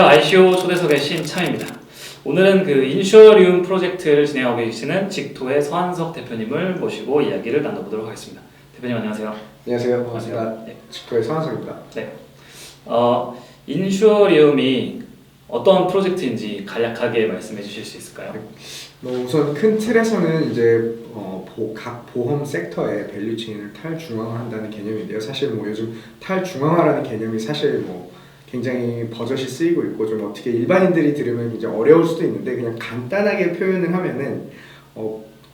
안녕하세요. ICO 초대석의 신창입니다. 오늘은 그 인슈어리움 프로젝트를 진행하고 계시는 직토의 서한석 대표님을 모시고 이야기를 나눠보도록 하겠습니다. 대표님 안녕하세요. 안녕하세요. 반갑습니다. 네. 직토의 서한석입니다. 네. 인슈어리움이 어떤 프로젝트인지 간략하게 말씀해 주실 수 있을까요? 우선 큰 틀에서는 이제 각 보험 섹터의 밸류체인을 탈중앙화한다는 개념인데요. 사실 요즘 탈중앙화라는 개념이 사실 굉장히 버젓이 쓰이고 있고 좀 어떻게 일반인들이 들으면 이제 어려울 수도 있는데 그냥 간단하게 표현을 하면은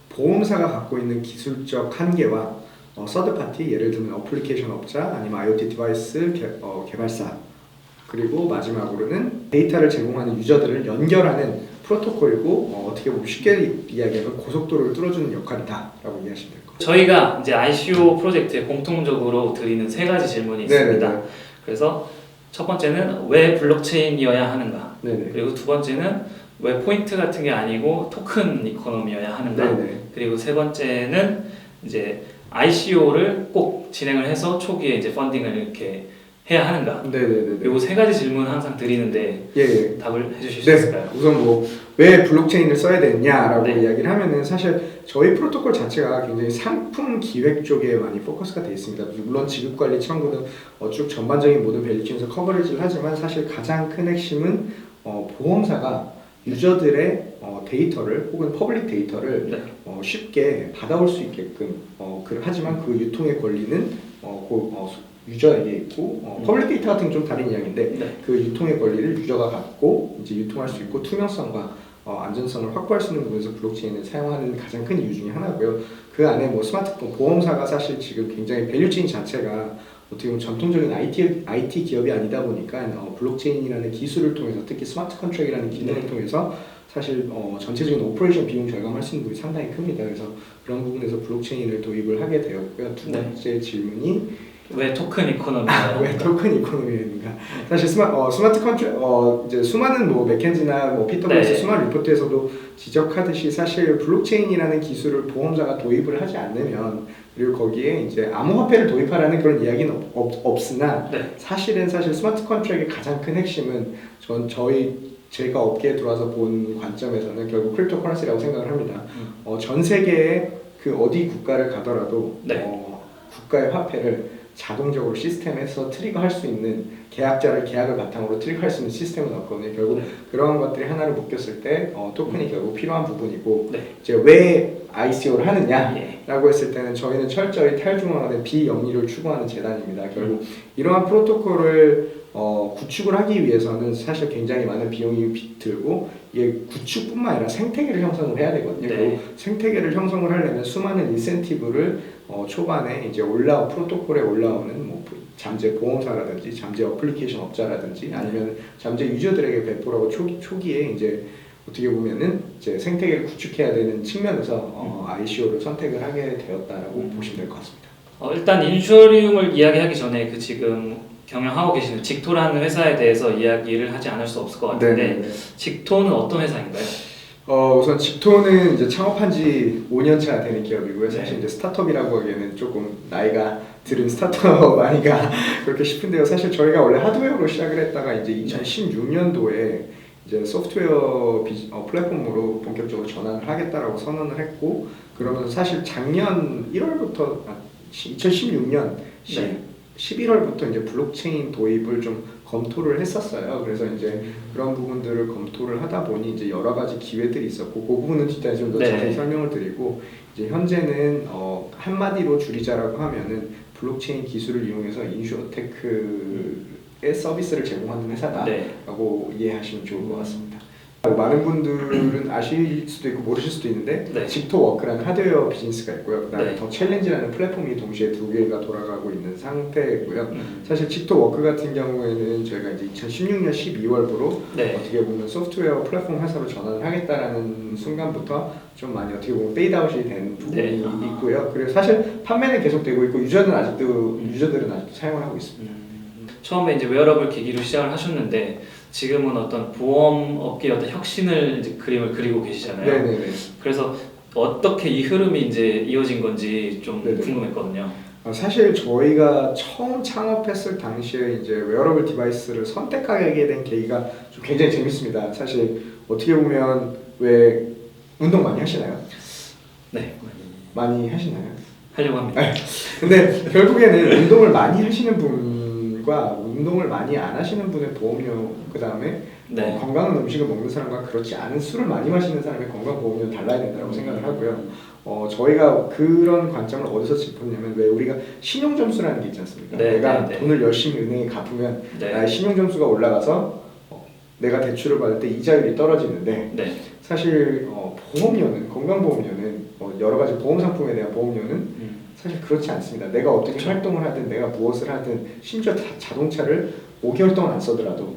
보험사가 갖고 있는 기술적 한계와 서드 파티 예를 들면 어플리케이션 업자 아니면 IoT 디바이스 개발사 그리고 마지막으로는 데이터를 제공하는 유저들을 연결하는 프로토콜이고 어떻게 보면 쉽게 이야기하면 고속도로를 뚫어주는 역할이다라고 이해하시면 될 거예요. 저희가 이제 ICO 프로젝트에 공통적으로 드리는 세 가지 질문이 있습니다. 네네네. 그래서 첫 번째는 왜 블록체인이어야 하는가? 네네. 그리고 두 번째는 왜 포인트 같은 게 아니고 토큰 이코노미여야 하는가? 네네. 그리고 세 번째는 이제 ICO를 꼭 진행을 해서 초기에 이제 펀딩을 이렇게 해야 하는가? 네네네. 요 세 가지 질문 항상 드리는데 예. 답을 해주실 수 있을까요? 우선 왜 블록체인을 써야 되냐라고 네. 이야기를 하면은 사실 저희 프로토콜 자체가 굉장히 상품 기획 쪽에 많이 포커스가 되어 있습니다. 물론 지급관리 청구는 쭉 전반적인 모든 밸류체인에서 커버리지를 하지만 사실 가장 큰 핵심은 보험사가 유저들의 데이터를 혹은 퍼블릭 데이터를 네. 쉽게 받아올 수 있게끔 하지만 그 유통의 권리는 유저에게 있고 퍼블릭 데이터 같은 건 좀 다른 이야기인데 네. 그 유통의 권리를 유저가 갖고 이제 유통할 수 있고 투명성과 안전성을 확보할 수 있는 부분에서 블록체인을 사용하는 가장 큰 이유 중에 하나고요. 그 안에 스마트폰 보험사가 사실 지금 굉장히 밸류체인 자체가 어떻게 보면 전통적인 IT 기업이 아니다 보니까 블록체인이라는 기술을 통해서 특히 스마트 컨트랙이라는 기능을 통해서 사실 전체적인 오퍼레이션 비용 절감할 수 있는 부분이 상당히 큽니다. 그래서 그런 부분에서 블록체인을 도입을 하게 되었고요. 두 번째 질문이 왜 토큰 이코노미인가요? 왜 토큰 이코노미인가? 사실 스마트 컨트랙 이제 수많은 맥켄지나 피터블리스 수많은 리포트에서도 지적하듯이 사실 블록체인이라는 기술을 보험사가 도입을 하지 않으면 그리고 거기에 이제 암호화폐를 도입하라는 그런 이야기는 없으나 사실 스마트 컨트랙의 가장 큰 핵심은 제가 업계에 들어와서 본 관점에서는 결국 크립토 커런시라고 생각을 합니다. 전 세계의 그 어디 국가를 가더라도 국가의 화폐를 자동적으로 시스템에서 트리거할 수 있는 계약을 바탕으로 트리거할 수 있는 시스템은 없거든요. 결국 그런 것들이 하나를 묶였을 때 토큰이 결국 필요한 부분이고 이제 왜 ICO를 하느냐라고 했을 때는 저희는 철저히 탈중앙화된 비영리를 추구하는 재단입니다. 결국 이러한 프로토콜을 구축을 하기 위해서는 사실 굉장히 많은 비용이 들고 이게 구축뿐만 아니라 생태계를 형성을 해야 되거든요. 그 생태계를 형성을 하려면 수많은 인센티브를 초반에 이제 프로토콜에 올라오는 잠재 보험사라든지 잠재 어플리케이션 업자라든지 아니면 잠재 유저들에게 배포하고 초기에 이제 어떻게 보면은 이제 생태계를 구축해야 되는 측면에서 ICO를 선택을 하게 되었다라고 보시면 될 것 같습니다. 일단 인슈어리움을 이야기하기 전에 그 지금 경영하고 계시는 직토라는 회사에 대해서 이야기를 하지 않을 수 없을 것 같은데 직토는 어떤 회사인가요? 우선 직토는 이제 창업한 지 5년차 되는 기업이고요. 사실 이제 스타트업이라고 하기에는 조금 나이가 들은 스타트업 아닌가 그렇게 싶은데요. 사실 저희가 원래 하드웨어로 시작을 했다가 이제 2016년도에 이제 소프트웨어 플랫폼으로 본격적으로 전환을 하겠다라고 선언을 했고 그러면서 사실 작년 1월부터 2016년 11월부터 이제 블록체인 도입을 좀 검토를 했었어요. 그래서 이제 그런 부분들을 검토를 하다 보니 이제 여러 가지 기회들이 있었고 그 부분은 진짜 좀 더 자세히 설명을 드리고 이제 현재는 한마디로 줄이자라고 하면은 블록체인 기술을 이용해서 인슈어테크의 서비스를 제공하는 회사다라고 이해하시면 좋을 것 같습니다. 많은 분들은 아실 수도 있고 모르실 수도 있는데 직토워크라는 하드웨어 비즈니스가 있고요. 그다음에 더 챌린지라는 플랫폼이 동시에 두 개가 돌아가고 있는 상태고요. 사실 직토워크 같은 경우에는 저희가 이제 2016년 12월부로 어떻게 보면 소프트웨어 플랫폼 회사로 전환을 하겠다라는 순간부터 좀 많이 어떻게 보면 페이드아웃이 된 부분이 있고요. 그리고 사실 판매는 계속되고 있고 유저들은 아직도 사용을 하고 있습니다. 처음에 이제 웨어러블 기기로 시작을 하셨는데 지금은 어떤 보험 업계의 어떤 혁신을 이제 그림을 그리고 계시잖아요. 그래서 어떻게 이 흐름이 이제 이어진 건지 좀 궁금했거든요. 사실 저희가 처음 창업했을 당시에 이제 웨어러블 디바이스를 선택하게 된 계기가 좀 굉장히 재밌습니다. 사실 어떻게 보면 왜 운동 많이 하시나요? 네, 많이 하시나요? 하려고 합니다. 근데 결국에는 운동을 많이 하시는 분과 운동을 많이 안 하시는 분의 보험료, 그 다음에 네. 건강한 음식을 먹는 사람과 그렇지 않은 술을 많이 마시는 사람의 건강 보험료는 달라야 된다고 생각을 하고요. 저희가 그런 관점을 어디서 짚었냐면 왜 우리가 신용 점수라는 게 있지 않습니까? 네, 내가 네. 돈을 열심히 은행에 갚으면 네. 나의 신용 점수가 올라가서 내가 대출을 받을 때 이자율이 떨어지는데 네. 사실 보험료는 건강보험료는 여러 가지 보험 상품에 대한 보험료는 사실 그렇지 않습니다. 내가 어떻게 그렇죠. 활동을 하든 내가 무엇을 하든 심지어 자동차를 5개월 동안 안 써더라도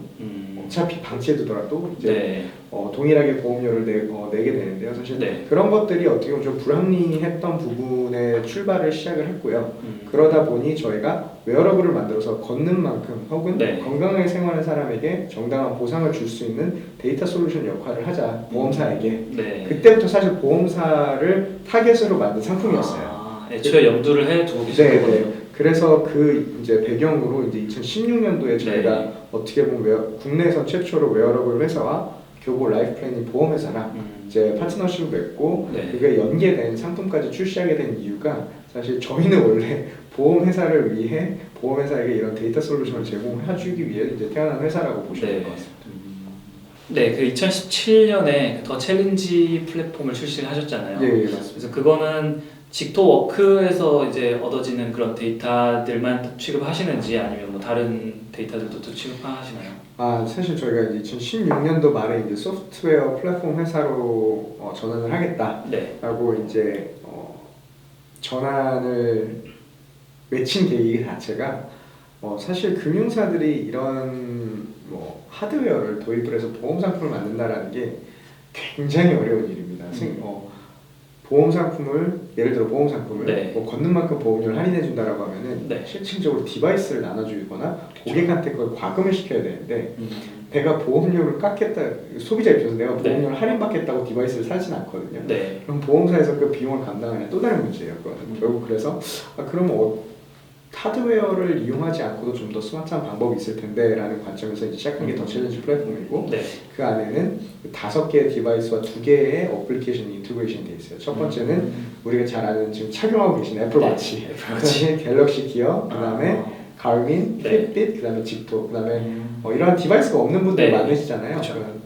어차피 방치해두더라도 이제 네. 동일하게 보험료를 내게 되는데요. 사실 네. 그런 것들이 어떻게 보면 좀 불합리했던 부분에 출발을 시작을 했고요. 그러다 보니 저희가 웨어러블을 만들어서 걷는 만큼 혹은 네. 건강하게 생활하는 사람에게 정당한 보상을 줄 수 있는 데이터 솔루션 역할을 하자, 보험사에게. 네. 그때부터 사실 보험사를 타겟으로 만든 상품이었어요. 애초에 염두를 해 두고 계신 네, 거군요. 네. 그래서 그 이제 배경으로 이제 2016년도에 저희가 네. 어떻게 보면 국내에서 최초로 웨어러블 회사와 교보 라이프 플래닝 보험회사랑 이제 파트너십을 맺고 네. 그게 연계된 상품까지 출시하게 된 이유가 사실 저희는 원래 보험회사를 위해 보험회사에게 이런 데이터 솔루션을 제공해주기 위해 이제 태어난 회사라고 보시면 될 것 같습니다. 네, 그 2017년에 더 챌린지 플랫폼을 출시를 하셨잖아요. 예, 예, 맞습니다. 그래서 그거는 직토워크에서 이제 얻어지는 그런 데이터들만 취급하시는지 아니면 뭐 다른 데이터들도 또 취급하시나요? 사실 저희가 이제 2016년도 말에 이제 소프트웨어 플랫폼 회사로 전환을 하겠다라고 네. 이제 전환을 외친 계기 자체가 사실 금융사들이 이런 뭐 하드웨어를 도입을 해서 보험 상품을 만든다라는 게 굉장히 어려운 일입니다. 보험 상품을 예를 들어 보험 상품을 네. 뭐 걷는 만큼 보험료를 할인해 준다라고 하면은 네. 실질적으로 디바이스를 나눠주거나 그쵸. 고객한테 그걸 과금을 시켜야 되는데 내가 보험료를 깎겠다, 소비자 입장에서 내가 보험료를 할인받겠다고 디바이스를 사진 않거든요. 네. 그럼 보험사에서 그 비용을 감당하는 또 다른 문제예요. 결국 그래서 그럼 하드웨어를 이용하지 않고도 좀 더 스마트한 방법이 있을 텐데 라는 관점에서 이제 시작한 게 더 챌린지 플랫폼이고 네. 그 안에는 5개의 디바이스와 2개의 어플리케이션이 인테그레이션 돼 있어요. 첫 번째는 우리가 잘 아는 지금 착용하고 계신 애플워치, 그다음에 갤럭시 기어, 그다음에 가르민, 네. 핏빗, 그다음에 직토, 그다음에 이런 디바이스가 없는 분들 네. 많으시잖아요. 그쵸.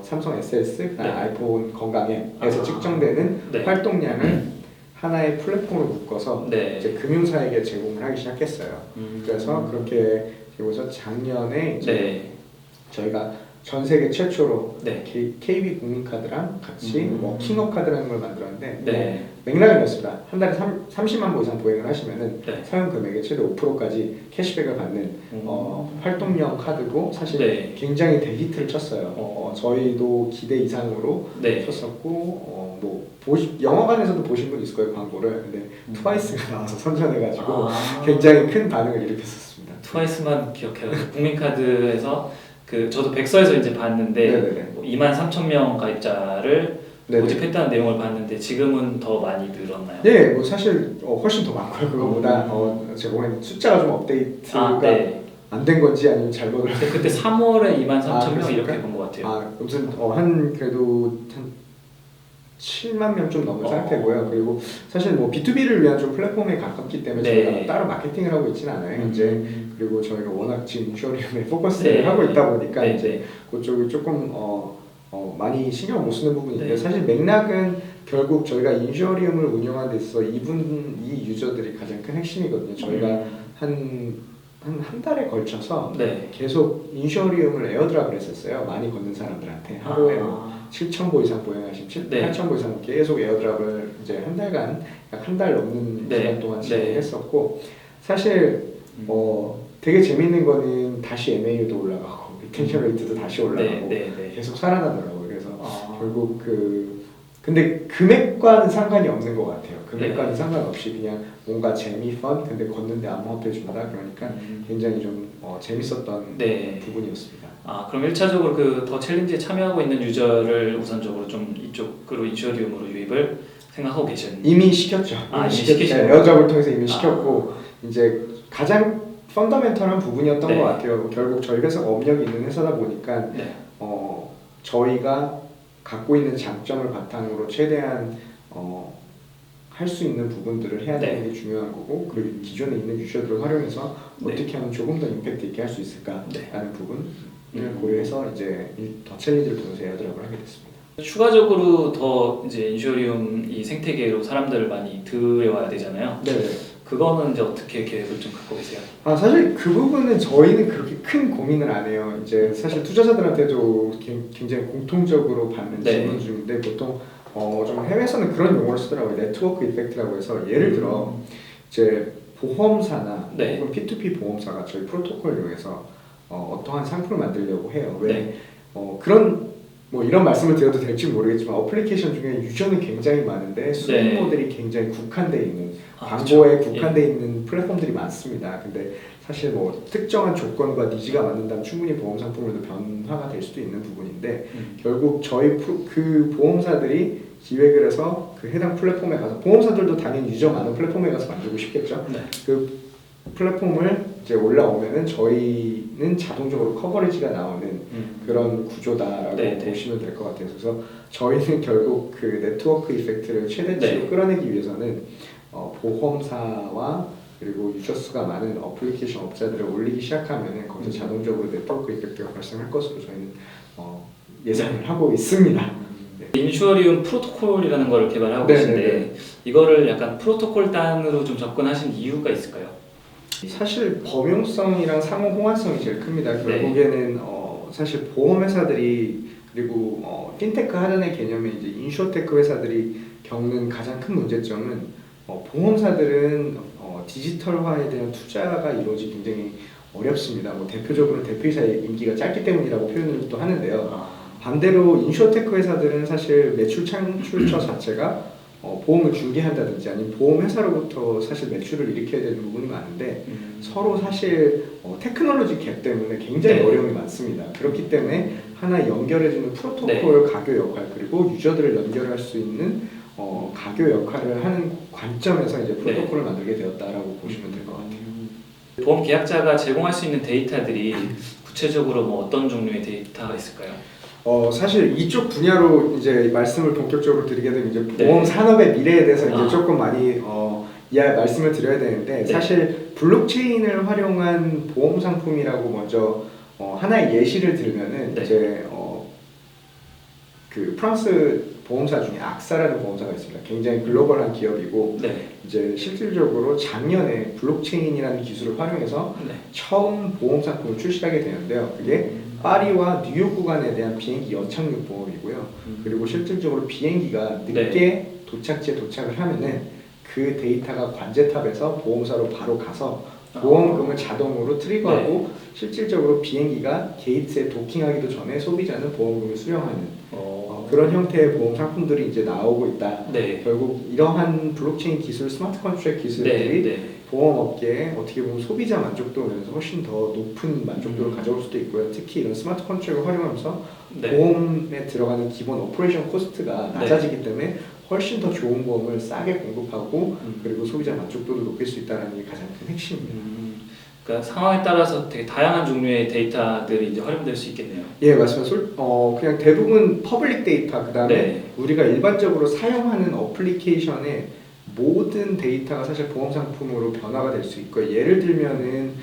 삼성 SS, 그다음에 네. 아이폰 건강앱에서 측정되는 네. 활동량을 하나의 플랫폼으로 묶어서 네. 이제 금융사에게 제공을 하기 시작했어요. 그래서 그렇게 되고서 작년에 이제 네. 저희가 전 세계 최초로 네. KB 국민카드랑 같이 킹업 카드라는 걸 만들었는데 네. 맥락은 이렇습니다. 한 달에 30만 보 이상 보행을 하시면은 네. 사용 금액의 최대 5%까지 캐시백을 받는 활동형 카드고 사실 네. 굉장히 대히트를 쳤어요. 저희도 기대 이상으로 네. 쳤었고 영화관에서도 보신 분 있을 거예요, 광고를. 근데 트와이스가 나와서 선전해가지고 굉장히 큰 반응을 일으켰었습니다. 트와이스만 기억해요. 국민카드에서 저도 백서에서 이제 봤는데 뭐 23,000명 가입자를 모집했다는 내용을 봤는데 지금은 더 많이 늘었나요? 네, 뭐 사실 훨씬 더 많고요. 그거보다 제가 숫자가 좀 업데이트가 안 된 건지 아니면 잘못을. 그때 3월에 23,000명 이렇게 본 것 같아요. 무슨 그래도 한 7만 명 좀 넘은 상태고요. 그리고 사실 뭐 B2B를 위한 좀 플랫폼에 가깝기 때문에 저희가 따로 마케팅을 하고 있지는 않아요. 현재. 그리고 저희가 워낙 지금 인슈어리움에 포커스를 하고 있다 보니까 이제 그쪽이 조금 많이 신경 못 쓰는 부분이 있는데 사실 맥락은 결국 저희가 인슈어리움을 운영하는 데 있어서 이 유저들이 가장 큰 핵심이거든요. 저희가 한 달에 걸쳐서 계속 인슈어리움을 에어드랍을 했었어요. 많이 걷는 사람들한테 하루에 7,000보 이상 보행하신 8,000보 이상 계속 에어드랍을 이제 한 달간 약 한 달 넘는 기간 동안 진행했었고 사실 되게 재밌는 거는 다시 MAU도 올라가고 리텐션 레이트도 다시 올라가고 계속 살아나더라고요. 그래서 결국 근데 금액과는 상관이 없는 것 같아요. 금액과는 상관없이 그냥 뭔가 근데 걷는데 암호화폐 준다 그러니까 굉장히 좀 재밌었던 부분이었습니다. 그럼 1차적으로 더 챌린지에 참여하고 있는 유저를 우선적으로 좀 이쪽으로 인슈어리움으로 유입을 생각하고 계셨는데 이미 시켰죠. 이미 시키셨나요? 에어드랍을 통해서 이미 시켰고 이제 가장 펀더멘털한 부분이었던 네. 것 같아요. 결국 저희 회사가 업력이 있는 회사다 보니까 네. 저희가 갖고 있는 장점을 바탕으로 최대한 할 수 있는 부분들을 해야 되는 게 중요한 거고, 그리고 기존에 있는 유저들을 활용해서 어떻게 하면 조금 더 임팩트 있게 할 수 있을까라는 부분을 고려해서 이제 더 챌린지를 두면서 에어드랍을 하게 됐습니다. 추가적으로 더 이제 인쇼리움 이 생태계로 사람들을 많이 들여와야 되잖아요. 네. 그거는 이제 어떻게 계획을 좀 갖고 계세요? 사실 그 부분은 저희는 그렇게 큰 고민을 안 해요. 이제 사실 투자자들한테도 굉장히 공통적으로 받는 질문 중인데, 보통 좀 해외에서는 그런 용어를 쓰더라고요. 네트워크 이펙트라고 해서, 예를 들어 이제 보험사나 혹은 P2P 보험사가 저희 프로토콜을 이용해서 어떠한 상품을 만들려고 해요. 왜 그런 이런 말씀을 드려도 될지 모르겠지만, 어플리케이션 중에 유저는 굉장히 많은데 수익모델이 굉장히 국한되어 있는, 광고에 국한되어 있는 플랫폼들이 많습니다. 근데 사실 특정한 조건과 니즈가 맞는다면 충분히 보험 상품으로도 변화가 될 수도 있는 부분인데, 결국 저희 그 보험사들이 기획을 해서 그 해당 플랫폼에 가서, 보험사들도 당연히 유저 많은 플랫폼에 가서 만들고 싶겠죠. 그 플랫폼을 이제 올라오면은 저희는 자동적으로 커버리지가 나오는 그런 구조다라고 보시면 될 것 같아요. 그래서 저희는 결국 그 네트워크 이펙트를 최대치로 끌어내기 위해서는 보험사와 그리고 유저 수가 많은 어플리케이션 업자들을 올리기 시작하면은 거기서 자동적으로 네트워크 이펙트가 발생할 것으로 저희는 예상을 하고 있습니다. 인슈어리움 프로토콜이라는 걸 개발하고 계신데, 이거를 약간 프로토콜 단으로 좀 접근하신 이유가 있을까요? 사실 범용성이랑 상호 호환성이 제일 큽니다. 결국에는 사실 보험회사들이, 그리고 핀테크 하단의 개념의 이제 인슈어테크 회사들이 겪는 가장 큰 문제점은, 보험사들은 디지털화에 대한 투자가 이루어지기 굉장히 어렵습니다. 대표적으로는 대표이사의 임기가 짧기 때문이라고 표현을 또 하는데요. 반대로 인슈어테크 회사들은 사실 매출 창출처 자체가 보험을 중개한다든지 아니면 보험회사로부터 사실 매출을 일으켜야 되는 부분이 많은데, 서로 사실 테크놀로지 갭 때문에 굉장히 어려움이 많습니다. 그렇기 때문에 하나 연결해주는 프로토콜 가교 역할, 그리고 유저들을 연결할 수 있는 가교 역할을 하는 관점에서 이제 프로토콜을 만들게 되었다라고 보시면 될 것 같아요. 보험 계약자가 제공할 수 있는 데이터들이 구체적으로 어떤 종류의 데이터가 있을까요? 사실 이쪽 분야로 이제 말씀을 본격적으로 드리게 되면 이제 보험 산업의 미래에 대해서 이제 조금 많이 말씀을 드려야 되는데, 사실 블록체인을 활용한 보험 상품이라고 먼저 하나의 예시를 들면은 이제 그 프랑스 보험사 중에 악사라는 보험사가 있습니다. 굉장히 글로벌한 기업이고, 이제 실질적으로 작년에 블록체인이라는 기술을 활용해서 처음 보험 상품을 출시하게 되는데요. 그게 파리와 뉴욕 구간에 대한 비행기 연착륙 보험이고요. 그리고 실질적으로 비행기가 늦게 도착지에 도착을 하면은 그 데이터가 관제탑에서 보험사로 바로 가서 보험금을 자동으로 트리거하고 실질적으로 비행기가 게이트에 도킹하기도 전에 소비자는 보험금을 수령하는 그런 형태의 보험 상품들이 이제 나오고 있다. 결국 이러한 블록체인 기술, 스마트 컨트랙 기술들이 보험업계에 어떻게 보면 소비자 만족도 면에서 훨씬 더 높은 만족도를 가져올 수도 있고요. 특히 이런 스마트 컨트랙을 활용하면서 보험에 들어가는 기본 오퍼레이션 코스트가 낮아지기 때문에 훨씬 더 좋은 보험을 싸게 공급하고 그리고 소비자 만족도를 높일 수 있다는 게 가장 큰 핵심입니다. 그러니까 상황에 따라서 되게 다양한 종류의 데이터들이 이제 활용될 수 있겠네요. 예, 맞습니다. 그냥 대부분 퍼블릭 데이터, 그 다음에 우리가 일반적으로 사용하는 어플리케이션의 모든 데이터가 사실 보험 상품으로 변화가 될 수 있고요. 예를 들면은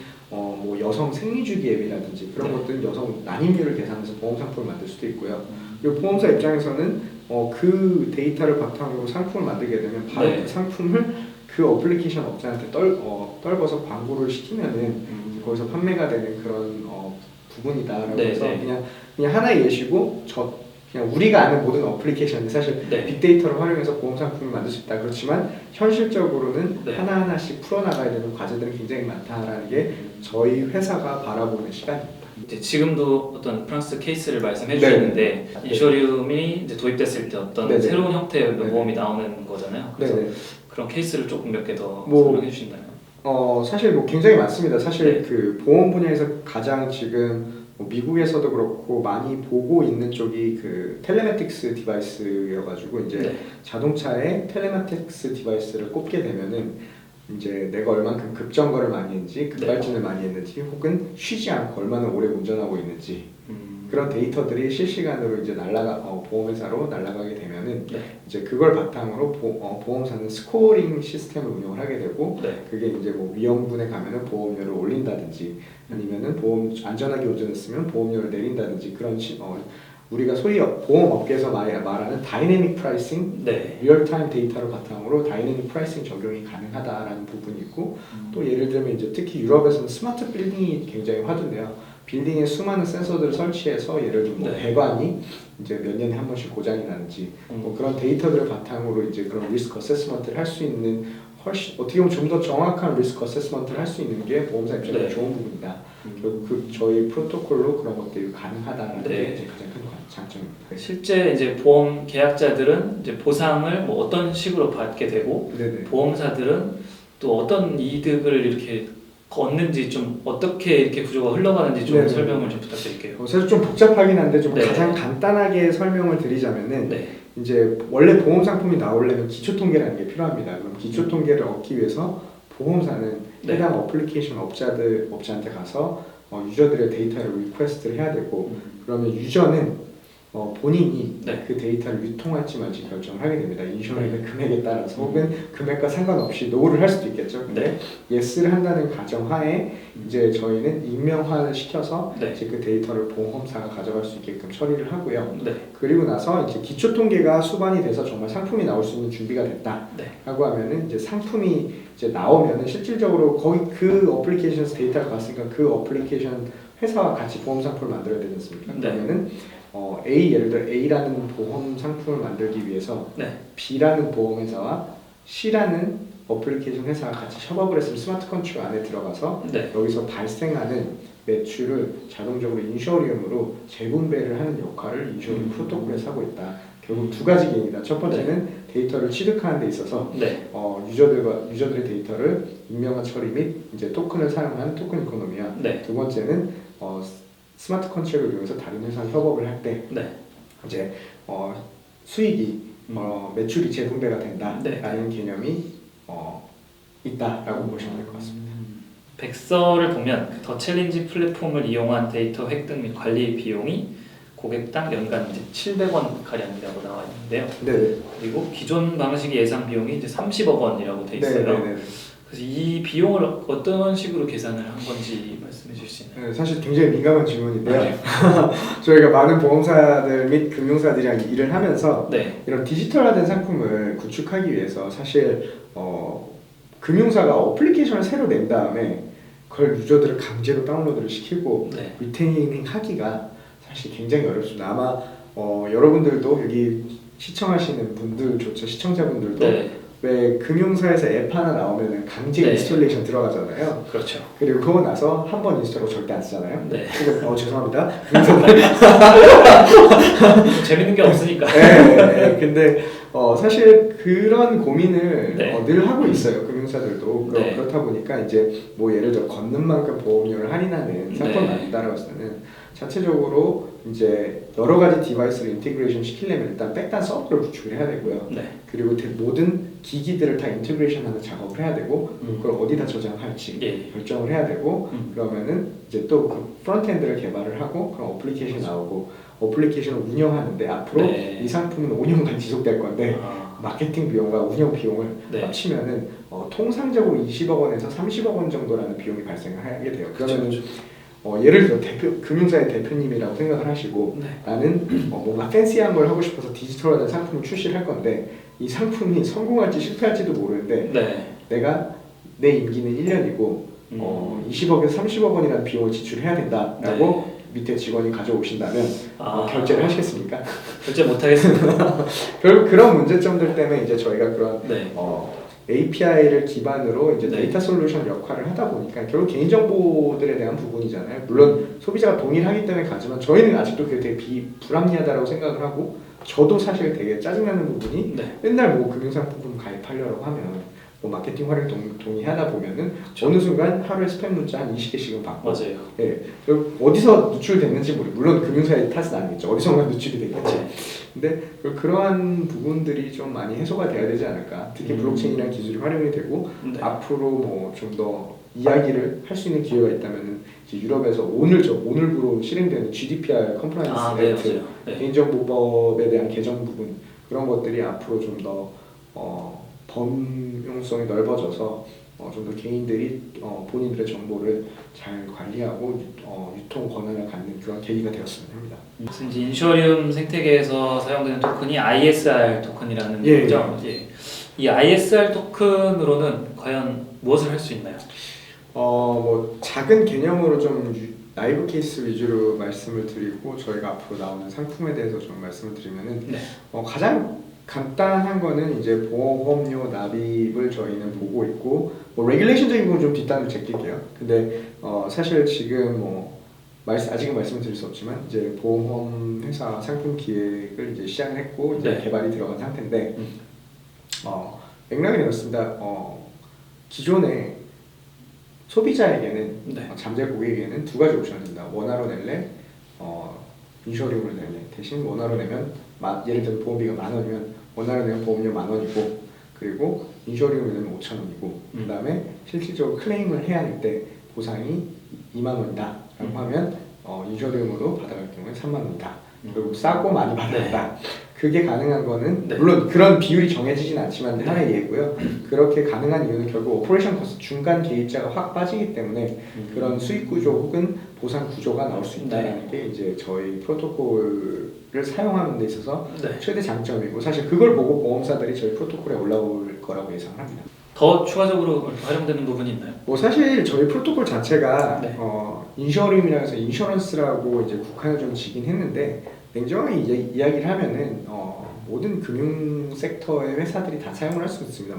여성 생리주기 앱이라든지 그런 것들은 여성 난임률을 계산해서 보험 상품을 만들 수도 있고요. 그리고 보험사 입장에서는 그 데이터를 바탕으로 상품을 만들게 되면 바로 그 상품을 그 어플리케이션 업자한테 떨궈서 광고를 시키면은 거기서 판매가 되는 그런 부분이다라고 해서 그냥 하나의 예시고, 그냥 우리가 아는 모든 어플리케이션이 사실 빅데이터를 활용해서 보험 상품을 만들 수 있다. 그렇지만 현실적으로는 하나하나씩 풀어나가야 되는 과제들은 굉장히 많다라는 게 저희 회사가 바라보는 시각입니다. 이제 지금도 어떤 프랑스 케이스를 말씀해 주셨는데, 인슈어리움이 이제 도입됐을 때 어떤 새로운 형태의 보험이 나오는 거잖아요. 그래서 그런 케이스를 조금 몇 개 더 설명해 주신다면? 사실 굉장히 많습니다. 사실 그 보험 분야에서 가장 지금 미국에서도 그렇고 많이 보고 있는 쪽이 그 텔레매틱스 디바이스여가지고, 이제 자동차에 텔레매틱스 디바이스를 꼽게 되면은 이제 내가 얼만큼 급정거를 많이 했는지, 급발진을 많이 했는지, 혹은 쉬지 않고 얼마나 오래 운전하고 있는지 그런 데이터들이 실시간으로 이제 보험회사로 날아가게 되면은 이제 그걸 바탕으로 보험사는 스코어링 시스템을 운영을 하게 되고 그게 이제 뭐 위험군에 가면은 보험료를 올린다든지 아니면은 안전하게 운전했으면 보험료를 내린다든지 그런 우리가 소위 보험업계에서 말하는 다이내믹 프라이싱, 리얼타임 데이터를 바탕으로 다이내믹 프라이싱 적용이 가능하다라는 부분이 있고 또 예를 들면 이제 특히 유럽에서는 스마트 빌딩이 굉장히 화두인데요. 빌딩에 수많은 센서들을 설치해서 예를 들면 뭐 배관이 이제 몇 년에 한 번씩 고장이 나는지 뭐 그런 데이터들을 바탕으로 이제 그런 리스크 어세스먼트를 할 수 있는 훨씬 어떻게 보면 좀 더 정확한 리스크 어세스먼트를 할 수 있는 게 보험사 입장에서 좋은 부분이다. 결국 저희 프로토콜로 그런 것들이 가능하다는 게 이제 가장 큰 장점입니다. 실제 이제 보험 계약자들은 이제 보상을 뭐 어떤 식으로 받게 되고 보험사들은 또 어떤 이득을 이렇게 얻는지 좀 어떻게 이렇게 구조가 흘러가는지 좀 설명을 좀 부탁드릴게요. 사실 좀 복잡하긴 한데 좀 가장 간단하게 설명을 드리자면은 이제 원래 보험 상품이 나오려면 기초 통계라는 게 필요합니다. 그럼 기초 통계를 얻기 위해서 보험사는 해당 어플리케이션 업자한테 가서 유저들의 데이터를 리퀘스트를 해야 되고 그러면 유저는 본인이 그 데이터를 유통할지 말지 결정을 하게 됩니다. 인슈어의 금액에 따라서 혹은 금액과 상관없이 노를 할 수도 있겠죠. 근데 예스를 한다는 가정하에 이제 저희는 익명화를 시켜서 이제 그 데이터를 보험사가 가져갈 수 있게끔 처리를 하고요. 그리고 나서 이제 기초 통계가 수반이 돼서 정말 상품이 나올 수 있는 준비가 됐다라고 하면은 이제 상품이 이제 나오면은 실질적으로 거기 그 어플리케이션에서 데이터가 갔으니까 그 어플리케이션 회사와 같이 보험 상품을 만들어야 되지 않습니까? 그러면은 예를 들어 A라는 보험 상품을 만들기 위해서 B라는 보험회사와 C라는 어플리케이션 회사가 같이 협업을 했으면 스마트 컨트롤 안에 들어가서 여기서 발생하는 매출을 자동적으로 인슈어리움으로 재분배를 하는 역할을 인슈어리움 프로토콜에서 하고 있다. 결국 두 가지 개념이다. 첫 번째는 데이터를 취득하는 데 있어서 유저들의 데이터를 익명화 처리 및 이제 토큰을 사용하는 토큰 이코노미야. 두 번째는 스마트 컨트랙을 이용해서 다른 회사와 협업을 할 때 이제 수익이 매출이 재분배가 된다라는 개념이 있다라고 보시면 될 것 같습니다. 백서를 보면 더 챌린지 플랫폼을 이용한 데이터 획득 및 관리 비용이 고객당 연간 이제 700원 가량이라고 나와 있는데요. 그리고 기존 방식의 예상 비용이 이제 30억 원이라고 돼 있어요. 그래서 이 비용을 어떤 식으로 계산을 한 건지 말씀해 주실 수 있나요? 사실 굉장히 민감한 질문인데요. 저희가 많은 보험사들 및 금융사들이랑 일을 하면서 이런 디지털화된 상품을 구축하기 위해서 사실 금융사가 어플리케이션을 새로 낸 다음에 그걸 유저들을 강제로 다운로드를 시키고 리테이닝 하기가 사실 굉장히 어렵습니다. 아마 여러분들도 여기 시청하시는 분들조차 시청자분들도 왜 금융사에서 앱 하나 나오면 강제 인스톨레이션 들어가잖아요. 그렇죠. 그리고 그거 나서 한 번 인스톨하고 절대 안 쓰잖아요. 죄송합니다. 재밌는 게 없으니까. 근데 사실 그런 고민을 늘 하고 있어요. 금융사들도. 그렇다 보니까 이제 뭐 예를 들어 걷는 만큼 보험료를 할인하는 상품을 만든다고 했을 때는 자체적으로 이제 여러 가지 디바이스를 인티그레이션 시키려면 일단 백단 서버를 구축을 해야 되고요. 그리고 모든 기기들을 다 인티그레이션하는 작업을 해야 되고 그걸 어디다 저장할지 결정을 해야 되고 그러면은 이제 또 그 프론트엔드를 개발을 하고 그럼 어플리케이션 나오고 어플리케이션을 운영하는데 앞으로 이 상품은 5년간 지속될 건데 마케팅 비용과 운영 비용을 합치면은 통상적으로 20억 원에서 30억 원 정도라는 비용이 발생하게 돼요. 그러면은 예를 들어 금융사의 대표님이라고 생각을 하시고 나는 뭔가 팬시한 걸 하고 싶어서 디지털화된 상품을 출시를 할 건데 이 상품이 성공할지 실패할지도 모르는데 내가 내 임기는 1년이고 20억에서 30억 원이라는 비용을 지출해야 된다라고 밑에 직원이 가져오신다면 결제를 하시겠습니까? 결제 못 하겠습니다. 결국 그런 문제점들 때문에 이제 저희가 그런 API를 기반으로 이제 데이터 솔루션 역할을 하다 보니까 결국 개인정보들에 대한 부분이잖아요. 물론 소비자가 동일하기 때문에 가지만 저희는 아직도 그게 되게 불합리하다고 생각을 하고 저도 사실 되게 짜증나는 부분이 맨날 뭐 금융상품 가입하려고 하면 뭐 마케팅 활용 동의하다 보면은 어느 순간 하루에 스팸 문자 한 20개씩은 받고 어디서 누출됐는지 물론 금융사의 탓은 아니겠죠. 어디선가 누출이 되겠지. 근데 그러한 부분들이 좀 많이 해소가 돼야 되지 않을까. 특히 블록체인이라는 기술이 활용이 되고 네. 앞으로 뭐 좀 더 이야기를 할 수 있는 기회가 있다면은 이제 유럽에서 오늘부로 실행되는 GDPR 컴플라이언스 네, 액트, 맞아요. 네. 개인정보법에 대한 개정 부분 그런 것들이 앞으로 좀 더 범용성이 넓어져서 좀 더 개인들이 본인들의 정보를 잘 관리하고 유통 권한을 갖는 그런 계기가 되었으면 합니다. 무슨 이제 인쇼리움 생태계에서 사용되는 토큰이 ISR 토큰이라는 거죠. 예. 이 ISR 토큰으로는 과연 무엇을 할 수 있나요? 뭐 작은 개념으로 좀 라이브 케이스 위주로 말씀을 드리고 저희가 앞으로 나오는 상품에 대해서 좀 말씀을 드리면은 네. 가장 간단한 거는 이제 보험료 납입을 저희는 보고 있고 뭐 레귤레이션적인 부분 좀 뒷단을 제낄게요. 근데 사실 지금 아직은 말씀드릴 수 없지만 이제 보험 회사 상품 기획을 이제 시작을 했고 이제 네. 개발이 들어간 상태인데 맥락이 이렇습니다. 기존에 소비자에게는 네. 잠재 고객에게는 두 가지 옵션이 있습니다. 원화로 낼래, 인쇼리움으로 낼래. 대신 원화로 내면 예를 들면 보험비가 10,000원이면 원화로 내면 보험료 10,000원이고 그리고 인쇼리움으로 내면 5,000원이고 그 다음에 실질적으로 클레임을 해야 할 때 보상이 20,000원이다 라고 하면 인쇼리움으로 받아갈 경우에 30,000원이다. 그리고 싸고 많이 받아간다. 그게 가능한 거는 물론 그런 비율이 정해지진 않지만 하나의 예고요. 그렇게 가능한 이유는 결국 오퍼레이션 코스트 중간 개입자가 확 빠지기 때문에 그런 수익 구조 혹은 보상 구조가 나올 수 있다는 게 이제 저희 프로토콜을 사용하는 데 있어서 최대 장점이고 사실 그걸 보고 보험사들이 저희 프로토콜에 올라올 거라고 예상을 합니다. 더 추가적으로 활용되는 부분이 있나요? 뭐 사실 저희 프로토콜 자체가 인셔리움이라 해서 인셔런스라고 이제 국한을 좀 지긴 했는데 냉정하게 이야기를 하면은 모든 금융 섹터의 회사들이 다 사용을 할 수 있습니다.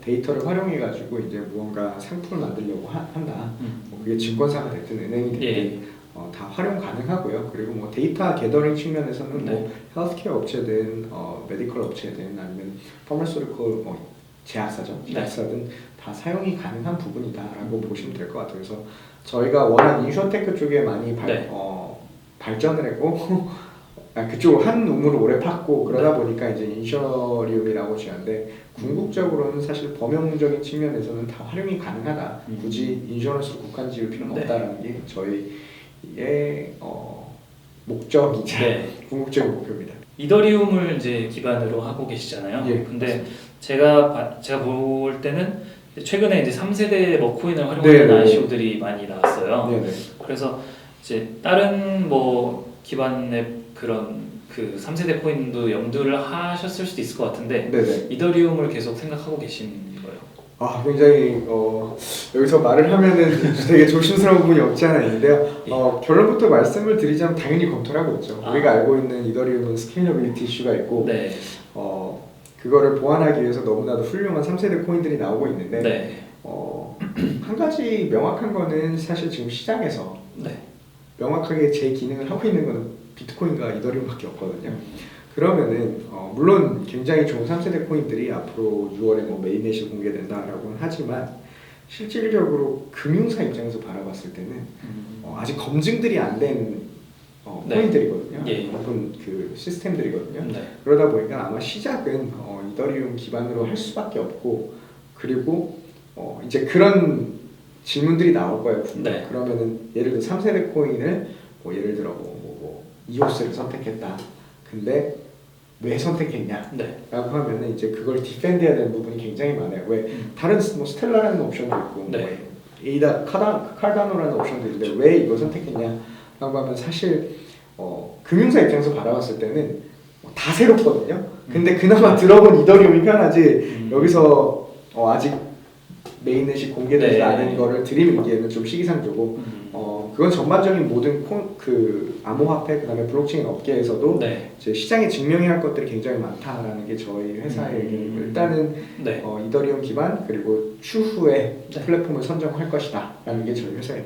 데이터를 활용해 가지고 이제 무언가 상품을 만들려고 한다. 그게 증권사가 됐든 은행이 됐든 다 활용 가능하고요. 그리고 뭐 데이터 게더링 측면에서는 뭐 헬스케어 업체든 메디컬 업체든 아니면 파마스리컬 제약사죠. 제약사든 다 사용이 가능한 부분이다라고 보시면 될 것 같아요. 그래서 저희가 워낙 인슈어테크 쪽에 많이 발전을 했고 그쪽 한 우물을 오래 팠고 그러다 보니까 이제 인셔리움이라고 지었는데 궁극적으로는 사실 범용적인 측면에서는 다 활용이 가능하다. 굳이 인셔런스로 국한 지을 필요는 없다라는 게 저희의 목적이자 궁극적인 목표입니다. 이더리움을 이제 기반으로 하고 계시잖아요. 근데 제가 볼 때는 최근에 이제 3세대 머코인을 활용하는 ICO들이 많이 나왔어요. 그래서 이제 다른 뭐 기반의 그런 그 3세대 코인도 염두를 하셨을 수도 있을 것 같은데 이더리움을 계속 생각하고 계신 거예요? 굉장히 여기서 말을 하면은 되게 조심스러운 부분이 없지 않아 있는데요. 결론부터 말씀을 드리자면 당연히 검토를 하고 있죠. 우리가 알고 있는 이더리움은 스케일러빌리티 이슈가 있고 그거를 보완하기 위해서 너무나도 훌륭한 3세대 코인들이 나오고 있는데 한 가지 명확한 거는 사실 지금 시장에서 명확하게 제 기능을 하고 있는 거는 비트코인과 이더리움밖에 없거든요. 그러면은 물론 굉장히 좋은 3세대 코인들이 앞으로 6월에 뭐 메인넷이 공개된다라고는 하지만 실질적으로 금융사 입장에서 바라봤을 때는 아직 검증들이 안 된 코인들이거든요. 혹은 그 시스템들이거든요. 그러다 보니까 아마 시작은 이더리움 기반으로 할 수밖에 없고 그리고 이제 그런 질문들이 나올 거예요. 그러면은 예를 들어 3세대 코인을 예를 들어 이오스를 선택했다. 근데 왜 선택했냐? 라고 하면은 이제 그걸 디펜드해야 되는 부분이 굉장히 많아요. 왜 다른 뭐 스텔라라는 옵션도 있고 에이다 카르다노라는 옵션도 있는데 왜 이걸 선택했냐? 라고 하면 사실 금융사 입장에서 바라봤을 때는 다 새롭거든요. 근데 그나마 들어본 이더리움이 편하지 여기서 아직 메인넷이 공개되지 않은 거를 들이밀기에는 좀 시기상조고 그건 전반적인 모든 암호화폐 그다음에 블록체인 업계에서도 이제 시장에 증명해야 할 것들이 굉장히 많다라는 게 저희 회사의 의견이고 일단은 이더리움 기반 그리고 추후에 플랫폼을 선정할 것이다라는 게 저희 회사의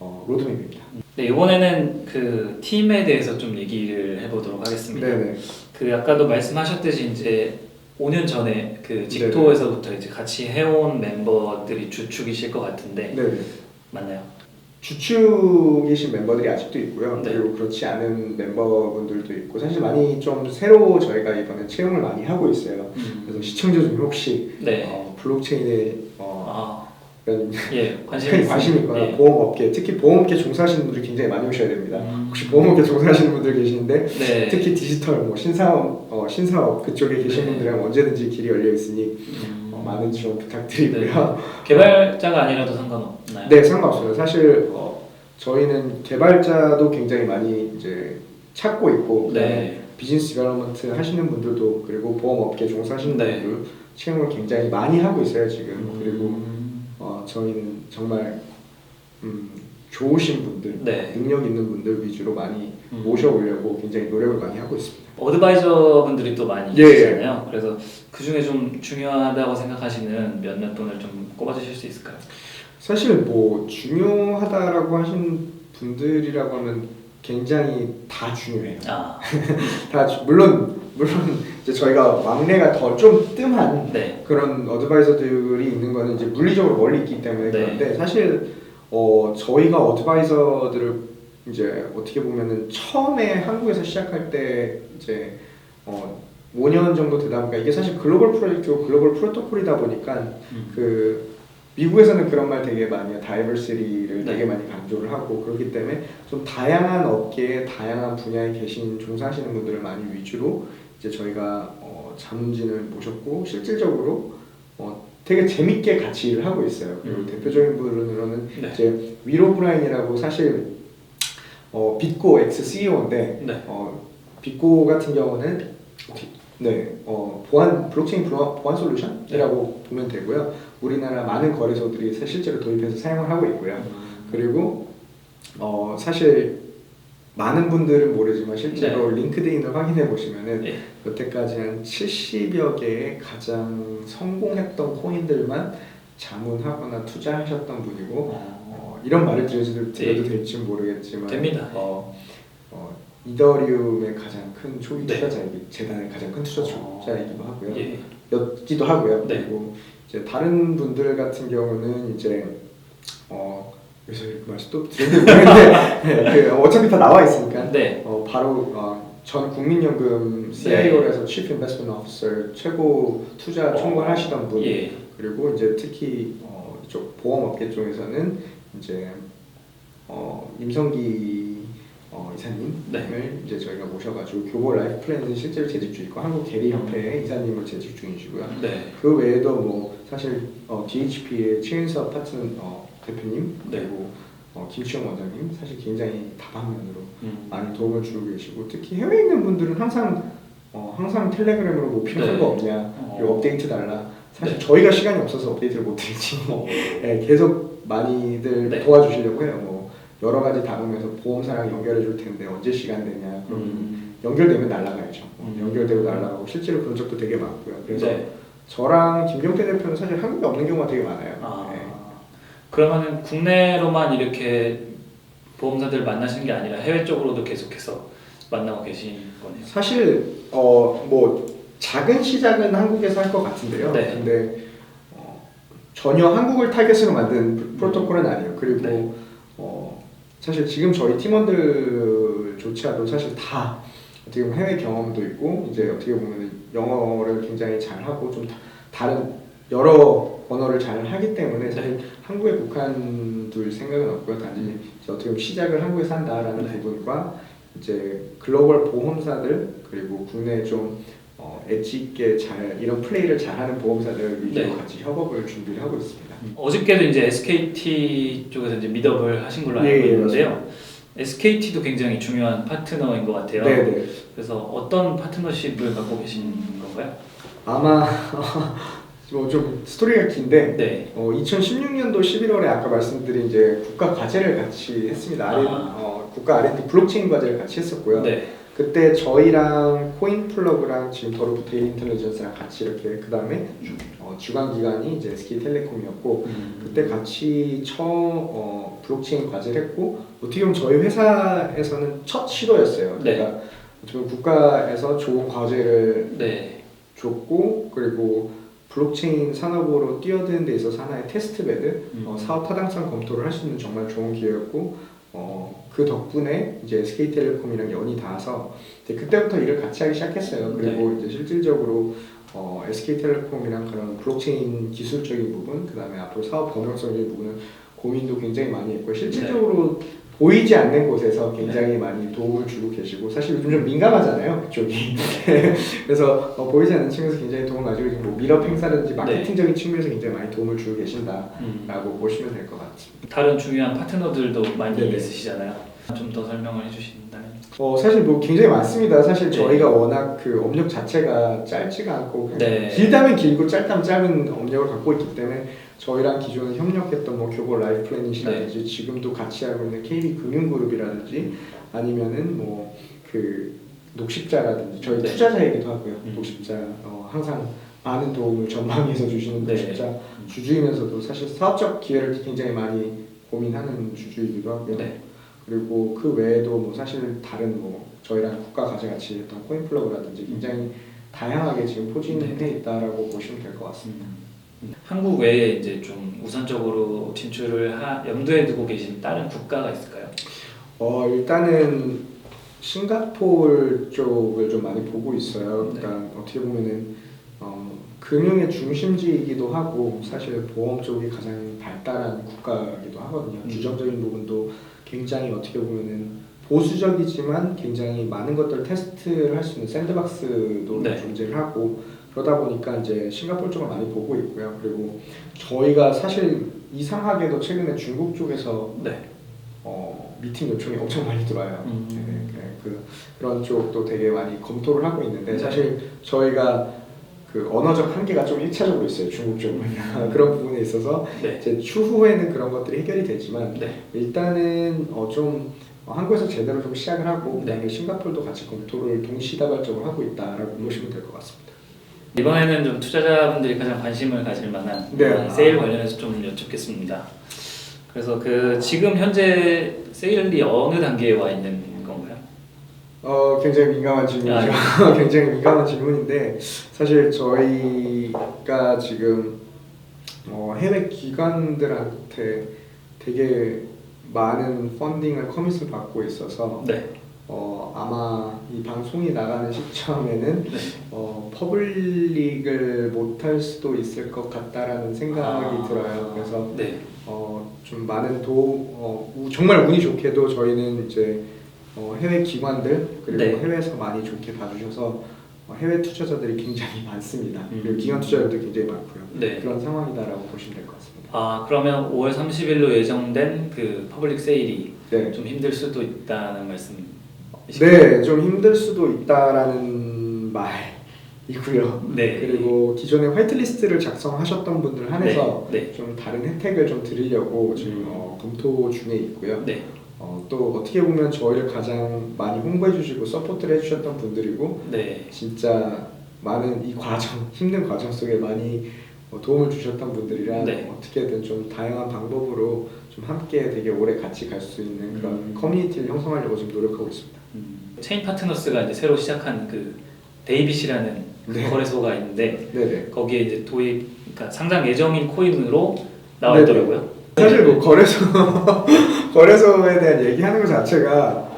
로드맵입니다. 이번에는 그 팀에 대해서 좀 얘기를 해보도록 하겠습니다. 그 아까도 말씀하셨듯이 이제 5년 전에 그 직토에서부터 이제 같이 해온 멤버들이 주축이실 것 같은데 맞나요? 주축이신 멤버들이 아직도 있고요. 네. 그리고 그렇지 않은 멤버분들도 있고 사실 많이 좀 새로 저희가 이번에 채용을 많이 하고 있어요. 그래서 시청자 중에 혹시 네. 블록체인에 이런 예, 큰 관심이 있거나 예. 보험업계, 특히 보험업계 종사하시는 분들이 굉장히 많이 오셔야 됩니다. 혹시 보험업계 종사하시는 분들 계시는데 네. 특히 디지털, 뭐 신사업 그쪽에 계신 네. 분들은 언제든지 길이 열려 있으니 많은 지원 부탁드리고요. 개발자가 아니라도 상관없나요? 네, 상관없어요. 사실 저희는 개발자도 굉장히 많이 이제 찾고 있고 네. 비즈니스 디벨롭먼트 하시는 분들도 그리고 보험업계 종사하시는 네. 분들 채용을 굉장히 많이 하고 있어요 지금. 그리고 저희는 정말 좋으신 분들, 네. 능력 있는 분들 위주로 많이 모셔오려고 굉장히 노력을 많이 하고 있습니다. 어드바이저 분들이 또 많이 예. 계시잖아요. 그래서 그 중에 좀 중요하다고 생각하시는 몇몇 분을 좀 꼽아주실 수 있을까요? 사실 뭐 중요하다라고 하신 분들이라고 하면 굉장히 다 중요해요. 물론 이제 저희가 왕래가 더 좀 뜸한 네. 그런 어드바이저들이 있는 거는 이제 물리적으로 멀리 있기 때문에 네. 그런데 사실 저희가 어드바이저들을 이제 어떻게 보면은 처음에 한국에서 시작할 때 이제 5년 정도 되다 보니까 이게 사실 글로벌 프로젝트고 글로벌 프로토콜이다 보니까 그 미국에서는 그런 말 되게 많이 해요. 다이버시티를 네. 되게 많이 강조를 하고 그렇기 때문에 좀 다양한 업계에 다양한 분야에 계신 종사하시는 분들을 많이 위주로 이제 저희가 자문진을 모셨고 실질적으로 되게 재밌게 같이 일을 하고 있어요. 그리고 대표적인 분으로는 네. 이제 위로 브라인이라고 사실 빅고 엑스 CEO인데 네. 빅고 같은 경우는 블록체인 보안 솔루션이라고 보면 되고요. 우리나라 많은 거래소들이 실제로 도입해서 사용을 하고 있고요. 그리고 사실 많은 분들은 모르지만 실제로 링크드인을 확인해 보시면은 여태까지 한 70여 개의 가장 성공했던 코인들만 자문하거나 투자하셨던 분이고 이런 말을 드려도 될지 모르겠지만 됩니다. 이더리움의 가장 큰 초기 투자자이기 재단의 가장 큰 투자자이기도 하고요. 였기도 하고요. 그리고 이제 다른 분들 같은 경우는 이제 그래서 이렇게 말씀 또 드렸는데 어차피 다 나와 있으니까 바로 전 국민연금 CIO에서 Chief Investment Officer 최고 투자 총괄 하시던 분 그리고 이제 특히 이쪽 보험업계 쪽에서는 이제 임성기 이사님을 이제 저희가 모셔가지고 교보 라이프 플랜을 실제로 재직 중이고 한국 계리 협회의 이사님을 재직 중이시고요. 그 외에도 뭐 사실 DHP의 최윤서 파트너 대표님 그리고 김치영 원장님 사실 굉장히 다방면으로 많이 도움을 주고 계시고 특히 해외에 있는 분들은 항상 텔레그램으로 뭐 필요한 거 없냐 업데이트 달라 사실 저희가 시간이 없어서 업데이트를 못 드리지 계속 많이들 도와주시려고 해요. 뭐 여러 가지 다루면서 보험사랑 연결해 줄 텐데 언제 시간 되냐 그러면 연결되면 날아가야죠. 연결되고 날아가고 실제로 그런 적도 되게 많고요. 그래서 저랑 김경태 대표는 사실 한국에 없는 경우가 되게 많아요. 그러면은 국내로만 이렇게 보험사들 만나시는 게 아니라 해외 쪽으로도 계속해서 만나고 계신 거네요. 사실 뭐 작은 시작은 한국에서 할 것 같은데요. 근데 전혀 한국을 타겟으로 만든 프로토콜은 아니에요. 그리고 사실 지금 저희 팀원들조차도 사실 다 어떻게 보면 해외 경험도 있고 이제 어떻게 보면 영어를 굉장히 잘하고 좀 다른 여러 언어를 잘 하기 때문에 사실 한국에 국한둘 생각은 없고요. 단지 이제 어떻게 보면 시작을 한국에서 한다라는 부분과 이제 글로벌 보험사들 그리고 국내 좀 엣지 있게 잘 이런 플레이를 잘하는 보험사들 위주로 같이 협업을 준비를 하고 있습니다. 어저께도 이제 SKT 쪽에서 이제 미드업을 하신 걸로 알고 있는데요. SKT도 굉장히 중요한 파트너인 것 같아요. 그래서 어떤 파트너십을 갖고 계신 건가요? 아마 좀 스토리가 긴데 2016년도 11월에 아까 말씀드린 이제 국가 과제를 같이 했습니다. 국가 R&D 블록체인 과제를 같이 했었고요. 그때 저희랑 코인플러그랑 지금 더루프 데일리 인텔리전스랑 같이 이렇게 그 다음에 주관 기관이 이제 SK텔레콤이었고 그때 같이 처음 블록체인 과제를 했고 어떻게 보면 저희 회사에서는 첫 시도였어요. 그러니까 좀 국가에서 좋은 과제를 줬고 그리고 블록체인 산업으로 뛰어드는 데 있어서 하나의 테스트베드, 사업 타당성 검토를 할 수 있는 정말 좋은 기회였고 그 덕분에 이제 SK텔레콤이랑 연이 닿아서 그때부터 일을 같이 하기 시작했어요. 그리고 이제 실질적으로 SK텔레콤이랑 그런 블록체인 기술적인 부분, 그 다음에 앞으로 사업 번영성적인 부분은 고민도 굉장히 많이 했고 실질적으로 보이지 않는 곳에서 굉장히 많이 도움을 주고 계시고 사실 요즘 좀 민감하잖아요 그쪽이 그래서 보이지 않는 측면에서 굉장히 도움을 가지고 지금 뭐 밀업 행사라든지 마케팅적인 측면에서 굉장히 많이 도움을 주고 계신다라고 보시면 될 것 같습니다. 다른 중요한 파트너들도 많이 네네. 있으시잖아요. 좀 더 설명을 해주신다면. 사실 뭐 굉장히 많습니다. 사실 저희가 워낙 그 업력 자체가 짧지가 않고 길다면 길고 짧다면 짧은 업력을 갖고 있기 때문에 저희랑 기존에 협력했던 뭐 교보 라이프 플래닛이라든지 지금도 같이 하고 있는 KB금융그룹이라든지 아니면은 뭐 그 녹십자라든지 저희 투자자이기도 하고요. 녹십자 항상 많은 도움을 전방위에서 주시는 녹십자 주주이면서도 사실 사업적 기회를 굉장히 많이 고민하는 주주이기도 하고요. 그리고 그 외에도 뭐 사실 다른 뭐 저희랑 국가 가치같이 했던 코인플러그라든지 굉장히 다양하게 지금 포진해 있다라고 보시면 될 것 같습니다. 한국 외에 이제 좀 우선적으로 진출을 염두에 두고 계신 다른 국가가 있을까요? 일단은 싱가포르 쪽을 좀 많이 보고 있어요. 그러니까 어떻게 보면은 금융의 중심지이기도 하고 사실 보험 쪽이 가장 발달한 국가이기도 하거든요. 규정적인 부분도 굉장히 어떻게 보면은 보수적이지만 굉장히 많은 것들을 테스트를 할 수 있는 샌드박스도 존재를 하고 그러다 보니까 이제 싱가포르 쪽을 많이 보고 있고요. 그리고 저희가 사실 이상하게도 최근에 중국 쪽에서 미팅 요청이 엄청 많이 들어와요. 그런 쪽도 되게 많이 검토를 하고 있는데 사실 저희가 그 언어적 한계가 좀 1차적으로 있어요. 중국 쪽은 그런 부분에 있어서 이제 추후에는 그런 것들이 해결이 되지만 일단은 좀 한국에서 제대로 좀 시작을 하고 그다음에 싱가포르도 같이 검토를 동시다발적으로 하고 있다라고 보시면 될 것 같습니다. 이번에는 좀 투자자분들이 가장 관심을 가질 만한 세일 관련해서 좀 여쭙겠습니다. 그래서 그 지금 현재 세일이 어느 단계에 와 있는 건가요? 굉장히 민감한 질문이죠. 굉장히 민감한 질문인데 사실 저희가 지금 해외 기관들한테 되게 많은 펀딩을 커밋을 받고 있어서 아마 이 방송이 나가는 시점에는 퍼블릭을 못할 수도 있을 것 같다라는 생각이 들어요. 그래서 좀 많은 정말 운이 좋게도 저희는 이제 해외 기관들 그리고 해외에서 많이 좋게 봐주셔서 해외 투자자들이 굉장히 많습니다. 그리고 기관 투자자들도 굉장히 많고요. 그런 상황이다라고 보시면 될 것 같습니다. 그러면 5월 30일로 예정된 그 퍼블릭 세일이 좀 힘들 수도 있다는 말씀이시죠? 네, 좀 힘들 수도 있다라는 말이고요. 그리고 기존에 화이트리스트를 작성하셨던 분들 한해서 좀 다른 혜택을 좀 드리려고 지금 검토 중에 있고요. 또 어떻게 보면 저희를 가장 많이 홍보해 주시고 서포트를 해주셨던 분들이고 진짜 많은 이 과정, 힘든 과정 속에 많이 도움을 주셨던 분들이라 어떻게든 좀 다양한 방법으로 좀 함께 되게 오래 같이 갈 수 있는 그런 커뮤니티를 형성하려고 지금 노력하고 있습니다. 체인 파트너스가 이제 새로 시작한 그 데이빗이라는 거래소가 있는데 거기에 이제 그러니까 상장 예정인 코인으로 나와 있더라고요. 사실 뭐 거래소에 대한 얘기하는 것 자체가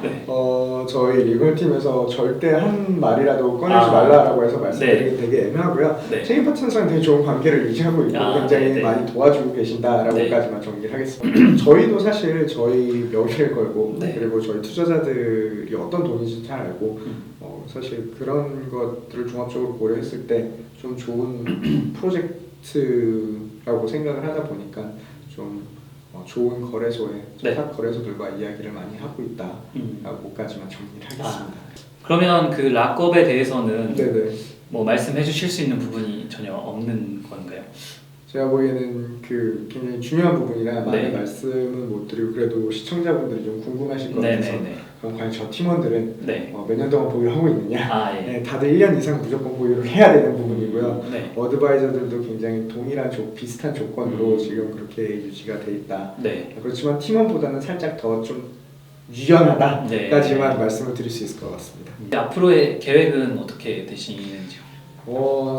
저희 리걸팀에서 절대 한 말이라도 꺼내지 말라라고 해서 말씀드리기 되게 애매하고요. 체인 파트너스랑 되게 좋은 관계를 유지하고 있고 굉장히 많이 도와주고 계신다라고까지만 정리를 하겠습니다. 저희도 사실 저희 명예를 걸고 그리고 저희 투자자들이 어떤 돈인지 잘 알고 사실 그런 것들을 종합적으로 고려했을 때 좀 좋은 프로젝트라고 생각을 하다 보니까 좀 좋은 거래소에 탑 거래소들과 이야기를 많이 하고 있다라고까지만 정리를 하겠습니다. 그러면 그 락업에 대해서는 뭐 말씀해 주실 수 있는 부분이 전혀 없는 건가요? 제가 보기에는 그 굉장히 중요한 부분이라 많은 말씀은 못 드리고 그래도 시청자분들이 좀 궁금하실 것 같아서 그럼 과연 저 팀원들은 몇 년 동안 보유를 하고 있느냐 다들 1년 이상 무조건 보유를 해야 되는 부분이고요. 어드바이저들도 굉장히 동일한 비슷한 조건으로 지금 그렇게 유지가 돼 있다. 그렇지만 팀원보다는 살짝 더 좀 유연하다까지만 말씀을 드릴 수 있을 것 같습니다. 앞으로의 계획은 어떻게 되시는지요?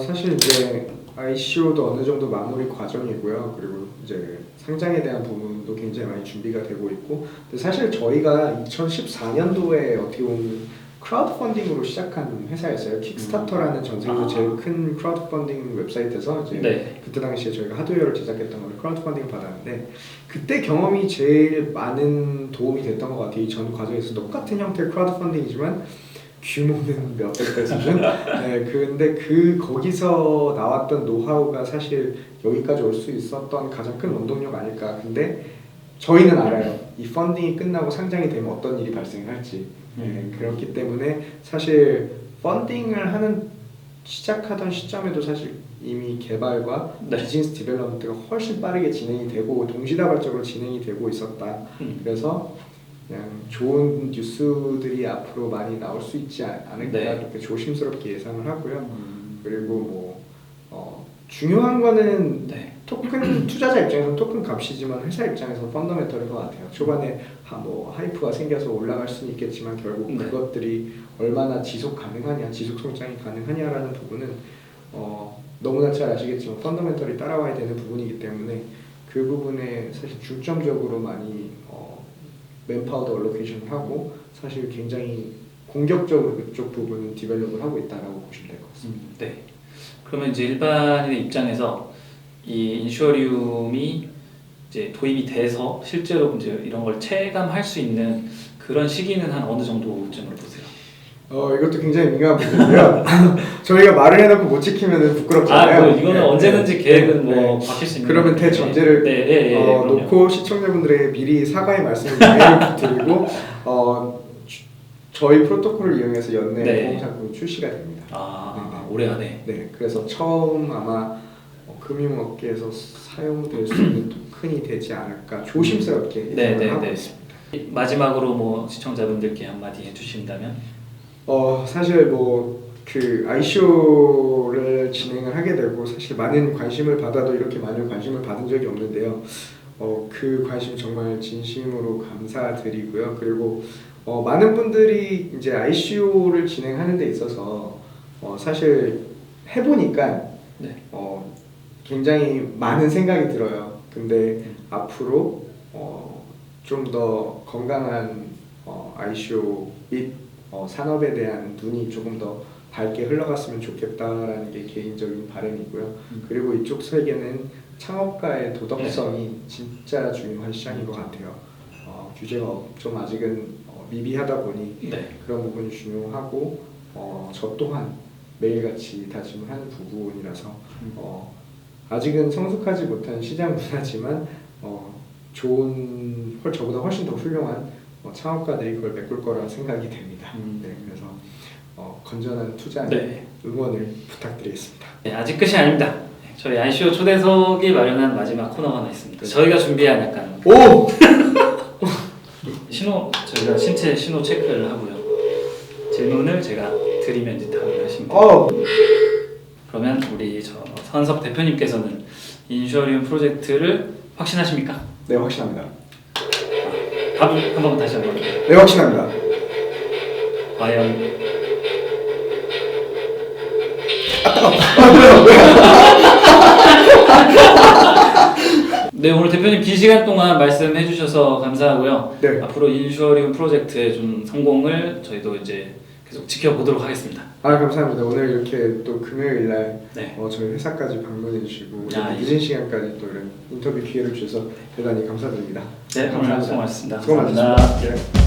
사실 이제 ICO도 어느 정도 마무리 과정이고요. 그리고 이제 상장에 대한 부분도 굉장히 많이 준비가 되고 있고, 근데 사실 저희가 2014년도에 어떻게 보면 크라우드 펀딩으로 시작한 회사였어요. 킥스타터라는 전 세계에서 제일 큰 크라우드 펀딩 웹사이트에서 이제 네. 그때 당시에 저희가 하드웨어를 제작했던 걸 크라우드 펀딩을 받았는데, 그때 경험이 제일 많은 도움이 됐던 것 같아요. 이 전 과정에서 똑같은 형태의 크라우드 펀딩이지만 규모는 몇백 배 수준. 네, 근데 거기서 나왔던 노하우가 사실 여기까지 올 수 있었던 가장 큰 원동력 아닐까. 근데 저희는 알아요. 이 펀딩이 끝나고 상장이 되면 어떤 일이 발생할지. 네, 그렇기 때문에 사실 펀딩을 시작하던 시점에도 사실 이미 개발과 네. 비즈니스 디벨롭먼트가 훨씬 빠르게 진행이 되고 동시다발적으로 진행이 되고 있었다. 그래서 그냥 좋은 뉴스들이 앞으로 많이 나올 수 있지 않을까 네. 이렇게 조심스럽게 예상을 하고요. 그리고 중요한 거는 네. 토큰 투자자 입장에서는 토큰 값이지만 회사 입장에서는 펀더멘털인 것 같아요. 초반에 하이프가 생겨서 올라갈 수는 있겠지만 결국 네. 그것들이 얼마나 지속 가능하냐, 지속 성장이 가능하냐라는 부분은 너무나 잘 아시겠지만 펀더멘털이 따라와야 되는 부분이기 때문에 그 부분에 사실 중점적으로 많이 맨파워도 얼로케이션을 하고 사실 굉장히 공격적으로 그쪽 부분은 디벨롭을 하고 있다라고 보시면 될 것 같습니다. 네. 그러면 이제 일반인의 입장에서 이 인슈어리움이 이제 도입이 돼서 실제로 이제 이런 걸 체감할 수 있는 그런 시기는 한 어느 정도쯤으로 보세요? 이것도 굉장히 민감한 부분인데요. 저희가 말을 해놓고 못 지키면 부끄럽잖아요. 이거는 네, 언제든지 네, 계획은 네, 뭐 네. 바뀔 수 있는. 그러면 대전제를 놓고 시청자분들에게 미리 사과의 말씀을 드리고 저희 프로토콜을 이용해서 연내 네. 보험 상품이 출시가 됩니다. 올해 안에. 네, 그래서 처음 아마 금융업계에서 사용될 수 있는 토큰이 되지 않을까 조심스럽게 예상을 하고 있습니다. 마지막으로 뭐 시청자분들께 한마디 해주신다면? 사실 그 ICO를 진행을 하게 되고 사실 많은 관심을 받아도 이렇게 많은 관심을 받은 적이 없는데요. 그 관심 정말 진심으로 감사드리고요. 그리고 많은 분들이 이제 ICO를 진행하는 데 있어서 사실 해보니까 네. 굉장히 많은 생각이 들어요. 근데 앞으로 좀 더 건강한 ICO 및 산업에 대한 눈이 조금 더 밝게 흘러갔으면 좋겠다라는 게 개인적인 바람이고요. 그리고 이쪽 세계는 창업가의 도덕성이 진짜 중요한 시장인 것 같아요. 규제가 좀 아직은 미비하다 보니 그런 부분이 중요하고 저 또한 매일같이 다짐을 하는 부분이라서 아직은 성숙하지 못한 시장 문화지만 저보다 훨씬 더 훌륭한 창업가들이 그걸 메꿀 거라 생각이 됩니다. 네, 그래서 건전한 투자에 응원을 부탁드리겠습니다. 네, 아직 끝이 아닙니다. 저희 ICO 초대석이 마련한 마지막 코너가 하나 있습니다. 저희가 준비한 약간 저희가 신체 신호 체크를 하고요. 질문을 제가 드리면 이제 답을 하시면 됩니다. 그러면 우리 선석 대표님께서는 인슈어리움 프로젝트를 확신하십니까? 네, 확신합니다. 답 한번 다시 한번. 네, 확신합니다. 과연 네, 오늘 대표님 긴 시간 동안 말씀해 주셔서 감사하고요. 네. 앞으로 인슈어리움 프로젝트의 좀 성공을 저희도 이제 계속 지켜보도록 하겠습니다. 감사합니다. 오늘 이렇게 또 금요일 날 네. 저희 회사까지 방문해 주시고 예. 늦은 시간까지 또 이런 인터뷰 기회를 주셔서 대단히 감사드립니다. 네, 오늘 수고 많으셨습니다. 수고 많으셨습니다. 네.